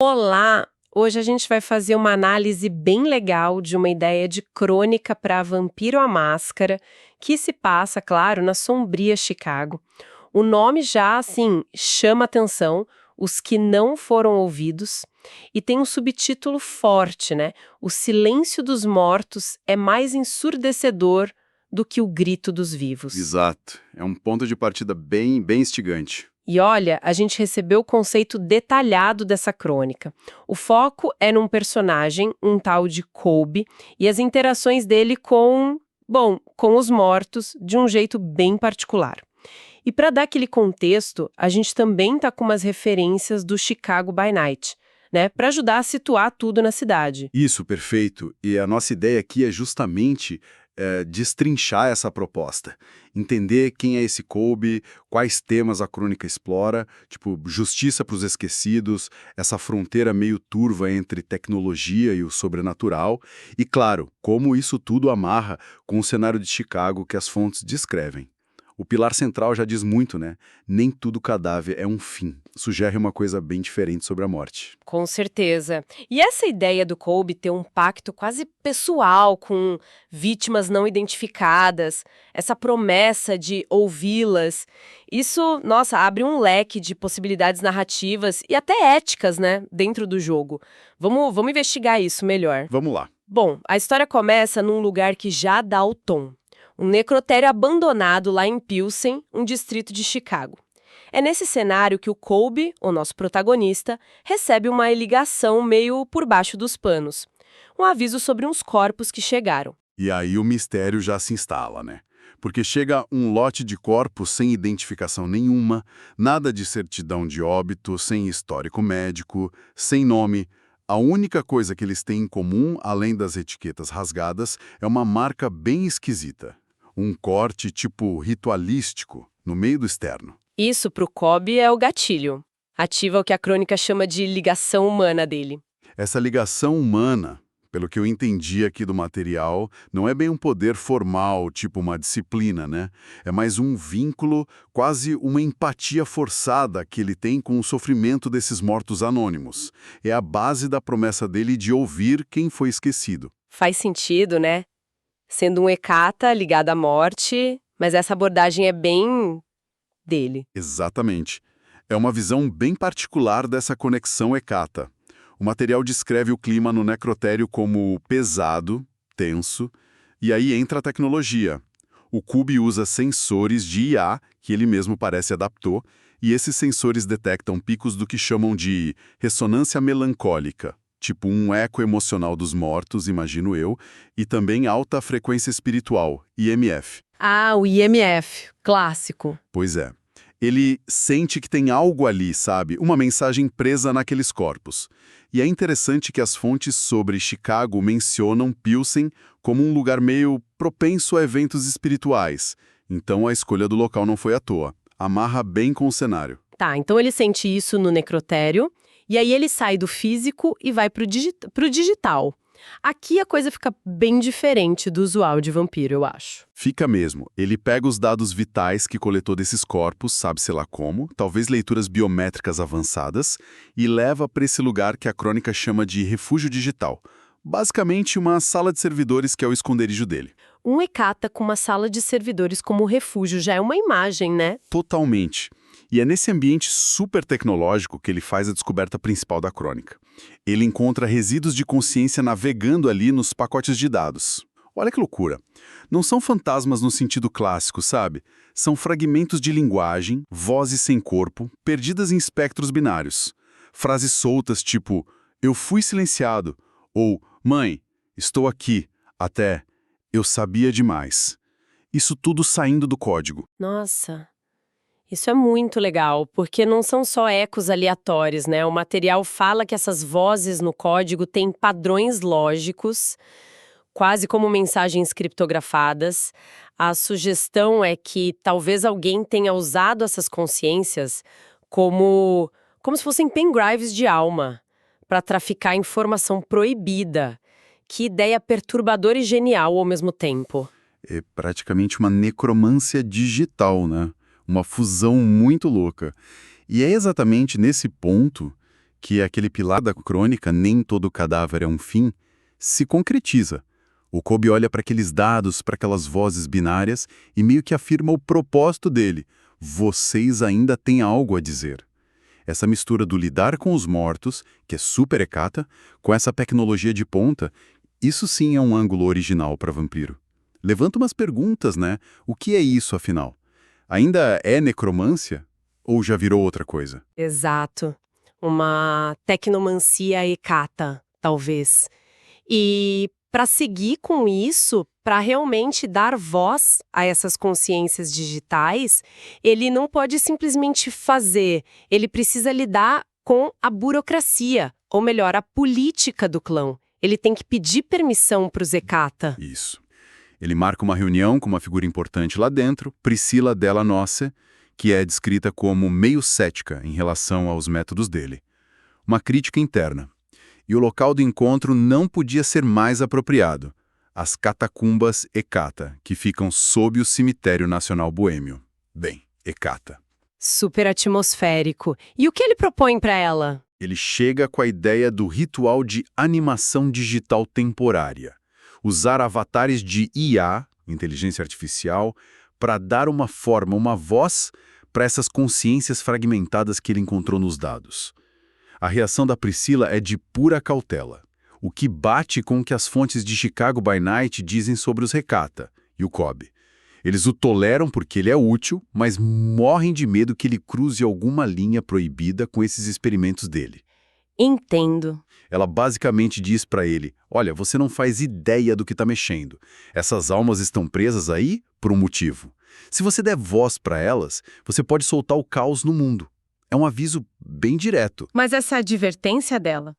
Olá! Hoje a gente vai fazer uma análise bem legal de uma ideia de crônica para Vampiro à Máscara, que se passa, claro, na sombria Chicago. O nome já, assim, chama atenção, Os que não foram ouvidos, e tem um subtítulo forte, né? O silêncio dos mortos é mais ensurdecedor do que o grito dos vivos. Exato. É um ponto de partida bem instigante. E olha, a gente recebeu o conceito detalhado dessa crônica. O foco é num personagem, um tal de Colby, e as interações dele com os mortos, de um jeito bem particular. E para dar aquele contexto, a gente também está com umas referências do Chicago by Night, né, para ajudar a situar tudo na cidade. Isso, perfeito. E a nossa ideia aqui é justamente destrinchar essa proposta. Entender quem é esse Colby, quais temas a crônica explora, tipo justiça para os esquecidos, essa fronteira meio turva entre tecnologia e o sobrenatural, e claro, como isso tudo amarra com o cenário de Chicago que as fontes descrevem. O pilar central já diz muito, né? Nem tudo cadáver é um fim. Sugere uma coisa bem diferente sobre a morte. Com certeza. E essa ideia do Colby ter um pacto quase pessoal com vítimas não identificadas, essa promessa de ouvi-las, isso, nossa, abre um leque de possibilidades narrativas e até éticas, né, dentro do jogo. Vamos investigar isso melhor. Vamos lá. Bom, a história começa num lugar que já dá o tom. Um necrotério abandonado lá em Pilsen, um distrito de Chicago. É nesse cenário que o Colby, o nosso protagonista, recebe uma ligação meio por baixo dos panos. Um aviso sobre uns corpos que chegaram. E aí o mistério já se instala, né? Porque chega um lote de corpos sem identificação nenhuma, nada de certidão de óbito, sem histórico médico, sem nome. A única coisa que eles têm em comum, além das etiquetas rasgadas, é uma marca bem esquisita. Um corte tipo ritualístico, no meio do externo. Isso, pro Colby, é o gatilho. Ativa o que a crônica chama de ligação humana dele. Essa ligação humana, pelo que eu entendi aqui do material, não é bem um poder formal, tipo uma disciplina, né? É mais um vínculo, quase uma empatia forçada que ele tem com o sofrimento desses mortos anônimos. É a base da promessa dele de ouvir quem foi esquecido. Faz sentido, né? Sendo um Hecata ligado à morte, mas essa abordagem é bem dele. Exatamente. É uma visão bem particular dessa conexão Hecata. O material descreve o clima no necrotério como pesado, tenso, e aí entra a tecnologia. O Colby usa sensores de IA, que ele mesmo parece adaptou, e esses sensores detectam picos do que chamam de ressonância melancólica, tipo um eco emocional dos mortos, imagino eu, e também alta frequência espiritual, IMF. Ah, o IMF, clássico. Pois é. Ele sente que tem algo ali, sabe? Uma mensagem presa naqueles corpos. E é interessante que as fontes sobre Chicago mencionam Pilsen como um lugar meio propenso a eventos espirituais. Então a escolha do local não foi à toa. Amarra bem com o cenário. Tá, então ele sente isso no necrotério, e aí ele sai do físico e vai pro digital. Aqui a coisa fica bem diferente do usual de vampiro, eu acho. Fica mesmo. Ele pega os dados vitais que coletou desses corpos, sabe-se lá como, talvez leituras biométricas avançadas, e leva para esse lugar que a crônica chama de refúgio digital. Basicamente uma sala de servidores que é o esconderijo dele. Um Hecata com uma sala de servidores como refúgio já é uma imagem, né? Totalmente. E é nesse ambiente super tecnológico que ele faz a descoberta principal da crônica. Ele encontra resíduos de consciência navegando ali nos pacotes de dados. Olha que loucura. Não são fantasmas no sentido clássico, sabe? São fragmentos de linguagem, vozes sem corpo, perdidas em espectros binários. Frases soltas tipo, eu fui silenciado, ou, mãe, estou aqui, até, eu sabia demais. Isso tudo saindo do código. Nossa, isso é muito legal, porque não são só ecos aleatórios, né? O material fala que essas vozes no código têm padrões lógicos, quase como mensagens criptografadas. A sugestão é que talvez alguém tenha usado essas consciências como se fossem pendrives de alma, para traficar informação proibida. Que ideia perturbadora e genial ao mesmo tempo. É praticamente uma necromância digital, né? Uma fusão muito louca. E é exatamente nesse ponto que é aquele pilar da crônica, nem todo cadáver é um fim, se concretiza. O Kolbe olha para aqueles dados, para aquelas vozes binárias e meio que afirma o propósito dele. Vocês ainda têm algo a dizer. Essa mistura do lidar com os mortos, que é super Hecata, com essa tecnologia de ponta, isso sim é um ângulo original para vampiro. Levanta umas perguntas, né? O que é isso, afinal? Ainda é necromância? Ou já virou outra coisa? Exato. Uma tecnomancia Hecata, talvez. E para seguir com isso, para realmente dar voz a essas consciências digitais, ele não pode simplesmente fazer, ele precisa lidar com a burocracia, ou melhor, a política do clã. Ele tem que pedir permissão para o Hecata. Isso. Ele marca uma reunião com uma figura importante lá dentro, Priscila Della Noce, que é descrita como meio cética em relação aos métodos dele. Uma crítica interna. E o local do encontro não podia ser mais apropriado. As catacumbas Hecata, que ficam sob o Cemitério Nacional Boêmio. Bem, Hecata. Super atmosférico. E o que ele propõe para ela? Ele chega com a ideia do ritual de animação digital temporária. Usar avatares de IA, inteligência artificial, para dar uma forma, uma voz para essas consciências fragmentadas que ele encontrou nos dados. A reação da Priscila é de pura cautela, o que bate com o que as fontes de Chicago by Night dizem sobre os Hecata e o Kolbe. Eles o toleram porque ele é útil, mas morrem de medo que ele cruze alguma linha proibida com esses experimentos dele. Entendo. Ela basicamente diz para ele, olha, você não faz ideia do que está mexendo. Essas almas estão presas aí por um motivo. Se você der voz para elas, você pode soltar o caos no mundo. É um aviso bem direto. Mas essa advertência dela,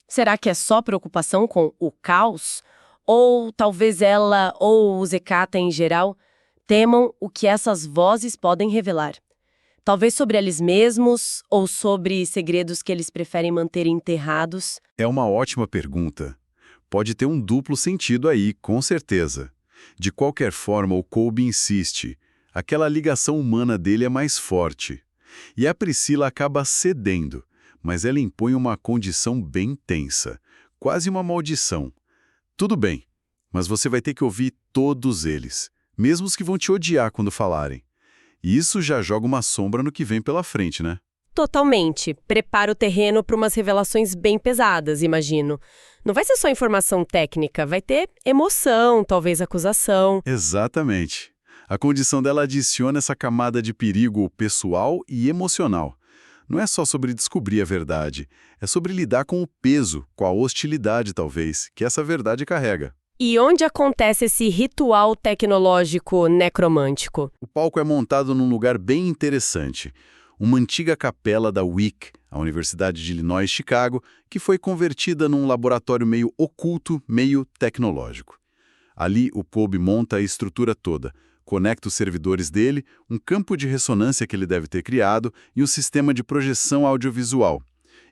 será que é só preocupação com o caos? Ou talvez ela, ou os Hecata em geral, temam o que essas vozes podem revelar? Talvez sobre eles mesmos, ou sobre segredos que eles preferem manter enterrados? É uma ótima pergunta. Pode ter um duplo sentido aí, com certeza. De qualquer forma, o Kolbe insiste. Aquela ligação humana dele é mais forte. E a Priscila acaba cedendo, mas ela impõe uma condição bem tensa, quase uma maldição. Tudo bem, mas você vai ter que ouvir todos eles, mesmo os que vão te odiar quando falarem. E isso já joga uma sombra no que vem pela frente, né? Totalmente. Prepara o terreno para umas revelações bem pesadas, imagino. Não vai ser só informação técnica, vai ter emoção, talvez acusação. Exatamente. A condição dela adiciona essa camada de perigo pessoal e emocional. Não é só sobre descobrir a verdade, é sobre lidar com o peso, com a hostilidade, talvez, que essa verdade carrega. E onde acontece esse ritual tecnológico necromântico? O palco é montado num lugar bem interessante. Uma antiga capela da WIC, a Universidade de Illinois, Chicago, que foi convertida num laboratório meio oculto, meio tecnológico. Ali, o Kolbe monta a estrutura toda, conecta os servidores dele, um campo de ressonância que ele deve ter criado e um sistema de projeção audiovisual.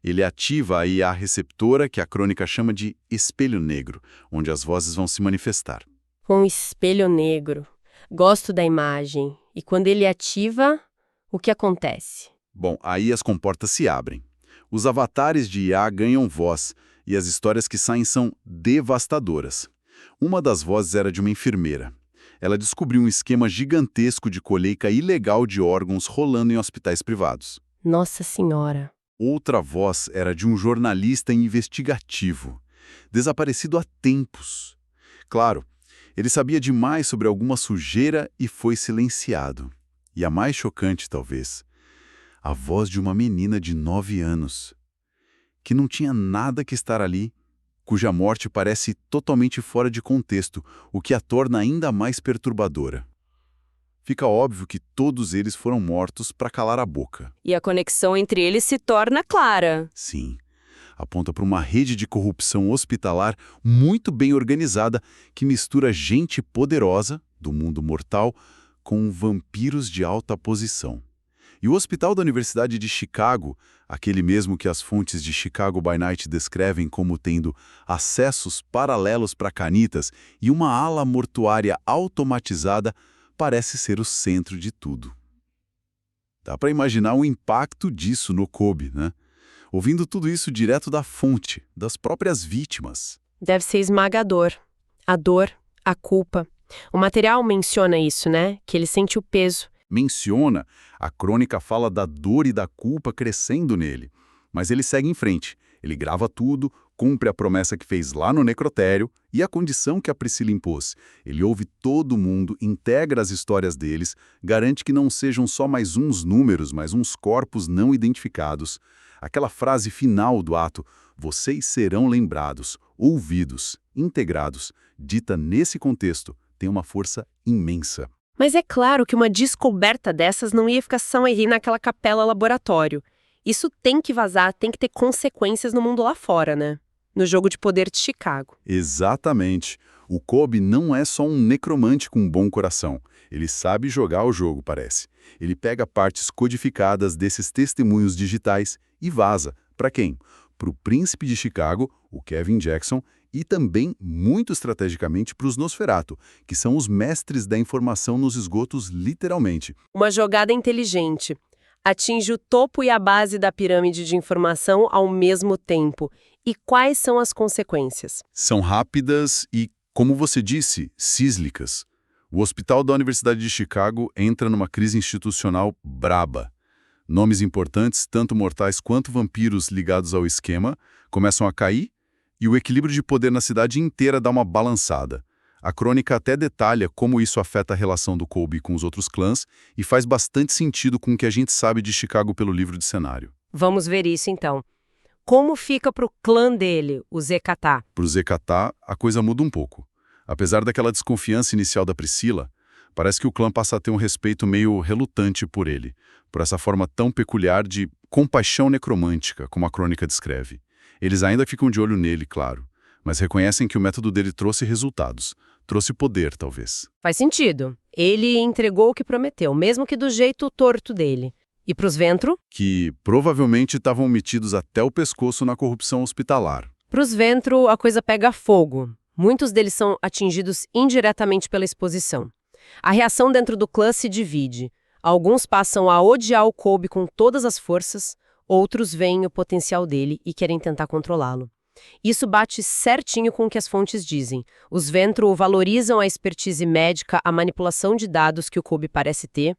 Ele ativa a IA receptora, que a crônica chama de espelho negro, onde as vozes vão se manifestar. Um espelho negro. Gosto da imagem. E quando ele ativa, o que acontece? Bom, aí as comportas se abrem. Os avatares de IA ganham voz, e as histórias que saem são devastadoras. Uma das vozes era de uma enfermeira. Ela descobriu um esquema gigantesco de colheita ilegal de órgãos rolando em hospitais privados. Nossa Senhora. Outra voz era de um jornalista investigativo, desaparecido há tempos. Claro, ele sabia demais sobre alguma sujeira e foi silenciado. E a mais chocante, talvez, a voz de uma menina de 9 anos, que não tinha nada que estar ali, cuja morte parece totalmente fora de contexto, o que a torna ainda mais perturbadora. Fica óbvio que todos eles foram mortos para calar a boca. E a conexão entre eles se torna clara. Sim, aponta para uma rede de corrupção hospitalar muito bem organizada que mistura gente poderosa, do mundo mortal, com vampiros de alta posição. E o hospital da Universidade de Chicago, aquele mesmo que as fontes de Chicago by Night descrevem como tendo acessos paralelos para canitas e uma ala mortuária automatizada, parece ser o centro de tudo. Dá para imaginar o impacto disso no Kolbe, né? ouvindo tudo isso direto da fonte, das próprias vítimas. Deve ser esmagador. A dor, a culpa. O material menciona isso, né? Que ele sente o peso. Menciona, a crônica fala da dor e da culpa crescendo nele. Mas ele segue em frente. Ele grava tudo, cumpre a promessa que fez lá no necrotério e a condição que a Priscila impôs. Ele ouve todo mundo, integra as histórias deles, garante que não sejam só mais uns números, mas uns corpos não identificados. Aquela frase final do ato, vocês serão lembrados, ouvidos, integrados, dita nesse contexto, tem uma força imensa. Mas é claro que uma descoberta dessas não ia ficar só aí naquela capela laboratório. Isso tem que vazar, tem que ter consequências no mundo lá fora, né? No jogo de poder de Chicago. Exatamente. O Colby não é só um necromante com um bom coração. Ele sabe jogar o jogo, parece. Ele pega partes codificadas desses testemunhos digitais e vaza. Para quem? Para o príncipe de Chicago, o Kevin Jackson, e também, muito estrategicamente, para os Nosferatu, que são os mestres da informação nos esgotos, literalmente. Uma jogada inteligente. Atinge o topo e a base da pirâmide de informação ao mesmo tempo. E quais são as consequências? São rápidas e, como você disse, síslicas. O hospital da Universidade de Chicago entra numa crise institucional braba. Nomes importantes, tanto mortais quanto vampiros ligados ao esquema, começam a cair e o equilíbrio de poder na cidade inteira dá uma balançada. A crônica até detalha como isso afeta a relação do Colby com os outros clãs e faz bastante sentido com o que a gente sabe de Chicago pelo livro de cenário. Vamos ver isso então. Como fica pro clã dele, o Zekatá? Pro Zekatá, a coisa muda um pouco. Apesar daquela desconfiança inicial da Priscila, parece que o clã passa a ter um respeito meio relutante por ele, por essa forma tão peculiar de compaixão necromântica, como a crônica descreve. Eles ainda ficam de olho nele, claro, mas reconhecem que o método dele trouxe resultados. Trouxe poder, talvez. Faz sentido. Ele entregou o que prometeu, mesmo que do jeito torto dele. E pros Ventru? Que provavelmente estavam metidos até o pescoço na corrupção hospitalar. Pros Ventru, a coisa pega fogo. Muitos deles são atingidos indiretamente pela exposição. A reação dentro do clã se divide. Alguns passam a odiar o Colby com todas as forças, outros veem o potencial dele e querem tentar controlá-lo. Isso bate certinho com o que as fontes dizem. Os Ventru valorizam a expertise médica, a manipulação de dados que o Colby parece ter,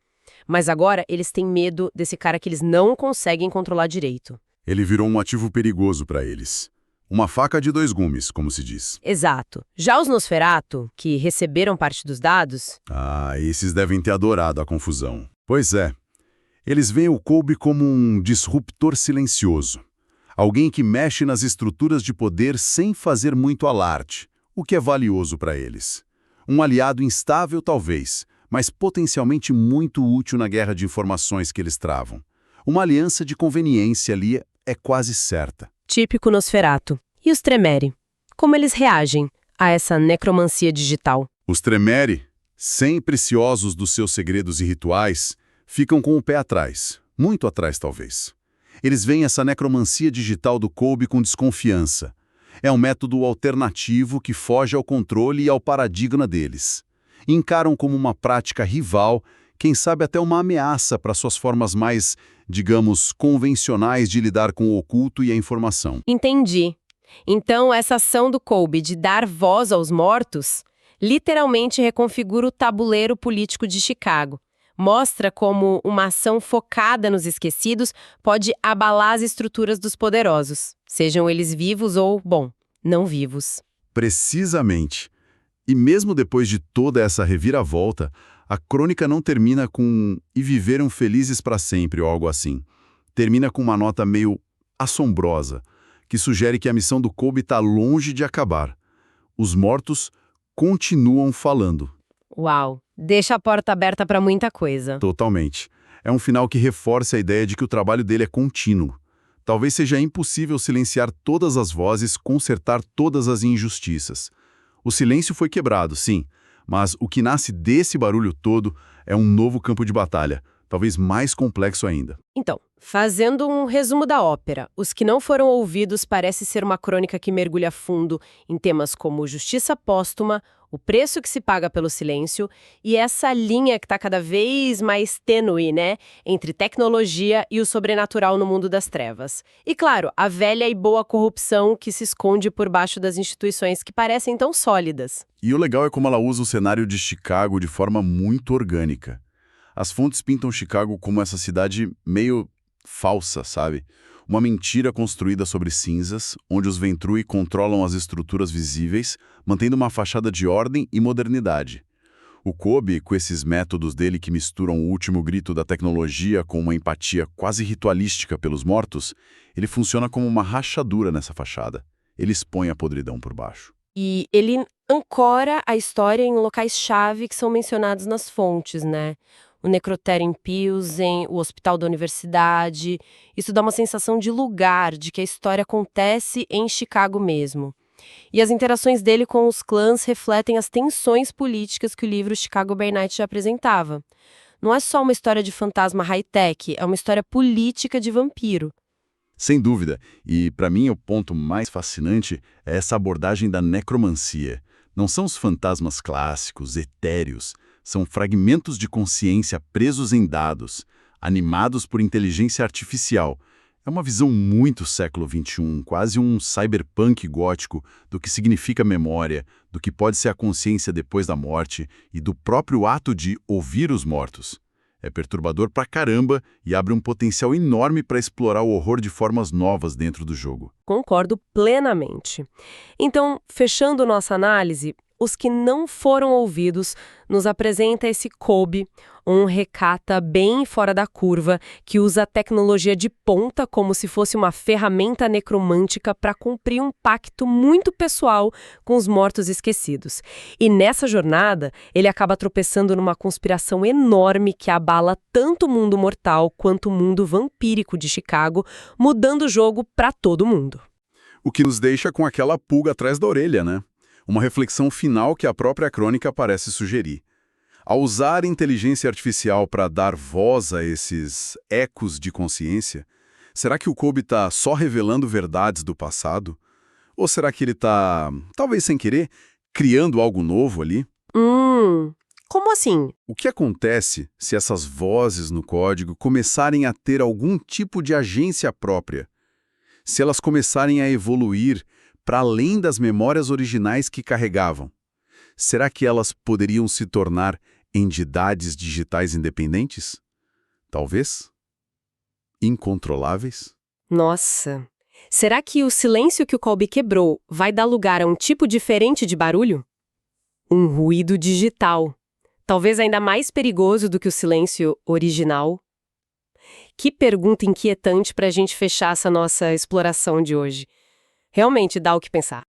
mas agora eles têm medo desse cara que eles não conseguem controlar direito. Ele virou um ativo perigoso para eles. Uma faca de dois gumes, como se diz. Exato. Já os Nosferatu, que receberam parte dos dados... Esses devem ter adorado a confusão. Pois é. Eles veem o Colby como um disruptor silencioso. Alguém que mexe nas estruturas de poder sem fazer muito alarde, o que é valioso para eles. Um aliado instável, talvez, mas potencialmente muito útil na guerra de informações que eles travam. Uma aliança de conveniência ali é quase certa. Típico Nosferatu. E os Tremere? Como eles reagem a essa necromancia digital? Os Tremere, sempre ciosos dos seus segredos e rituais, ficam com o pé atrás, muito atrás talvez. Eles veem essa necromancia digital do Colby com desconfiança. É um método alternativo que foge ao controle e ao paradigma deles. Encaram como uma prática rival, quem sabe até uma ameaça para suas formas mais, digamos, convencionais de lidar com o oculto e a informação. Entendi. Então, essa ação do Colby de dar voz aos mortos literalmente reconfigura o tabuleiro político de Chicago. Mostra como uma ação focada nos esquecidos pode abalar as estruturas dos poderosos, sejam eles vivos ou, não vivos. Precisamente. E mesmo depois de toda essa reviravolta, a crônica não termina com "e viveram felizes para sempre" ou algo assim. Termina com uma nota meio assombrosa, que sugere que a missão do Colby está longe de acabar. Os mortos continuam falando. Uau! Deixa a porta aberta para muita coisa. Totalmente. É um final que reforça a ideia de que o trabalho dele é contínuo. Talvez seja impossível silenciar todas as vozes, consertar todas as injustiças. O silêncio foi quebrado, sim, mas o que nasce desse barulho todo é um novo campo de batalha, talvez mais complexo ainda. Então, fazendo um resumo da ópera, Os que não foram ouvidos parece ser uma crônica que mergulha fundo em temas como justiça póstuma, o preço que se paga pelo silêncio e essa linha que está cada vez mais tênue, né, entre tecnologia e o sobrenatural no mundo das trevas. E claro, a velha e boa corrupção que se esconde por baixo das instituições que parecem tão sólidas. E o legal é como ela usa o cenário de Chicago de forma muito orgânica. As fontes pintam Chicago como essa cidade meio falsa, sabe? Uma mentira construída sobre cinzas, onde os Ventrui controlam as estruturas visíveis, mantendo uma fachada de ordem e modernidade. O Kobe, com esses métodos dele que misturam o último grito da tecnologia com uma empatia quase ritualística pelos mortos, ele funciona como uma rachadura nessa fachada. Ele expõe a podridão por baixo. E ele ancora a história em locais-chave que são mencionados nas fontes, né? O necrotério em Pilsen, o hospital da universidade. Isso dá uma sensação de lugar, de que a história acontece em Chicago mesmo. E as interações dele com os clãs refletem as tensões políticas que o livro Chicago by Night já apresentava. Não é só uma história de fantasma high-tech, é uma história política de vampiro. Sem dúvida, e para mim o ponto mais fascinante é essa abordagem da necromancia. Não são os fantasmas clássicos, etéreos, são fragmentos de consciência presos em dados, animados por inteligência artificial. É uma visão muito século XXI, quase um cyberpunk gótico do que significa memória, do que pode ser a consciência depois da morte e do próprio ato de ouvir os mortos. É perturbador pra caramba e abre um potencial enorme para explorar o horror de formas novas dentro do jogo. Concordo plenamente. Então, fechando nossa análise, Os que não foram ouvidos nos apresenta esse Kobe, um recata bem fora da curva, que usa a tecnologia de ponta como se fosse uma ferramenta necromântica para cumprir um pacto muito pessoal com os mortos esquecidos. E nessa jornada, ele acaba tropeçando numa conspiração enorme que abala tanto o mundo mortal quanto o mundo vampírico de Chicago, mudando o jogo para todo mundo. O que nos deixa com aquela pulga atrás da orelha, né? Uma reflexão final que a própria crônica parece sugerir. Ao usar inteligência artificial para dar voz a esses ecos de consciência, será que o Kobe está só revelando verdades do passado? Ou será que ele está, talvez sem querer, criando algo novo ali? Como assim? O que acontece se essas vozes no código começarem a ter algum tipo de agência própria? Se elas começarem a evoluir para além das memórias originais que carregavam? Será que elas poderiam se tornar entidades digitais independentes? Talvez? Incontroláveis? Nossa, será que o silêncio que o Colby quebrou vai dar lugar a um tipo diferente de barulho? Um ruído digital. Talvez ainda mais perigoso do que o silêncio original? Que pergunta inquietante para a gente fechar essa nossa exploração de hoje. Realmente dá o que pensar.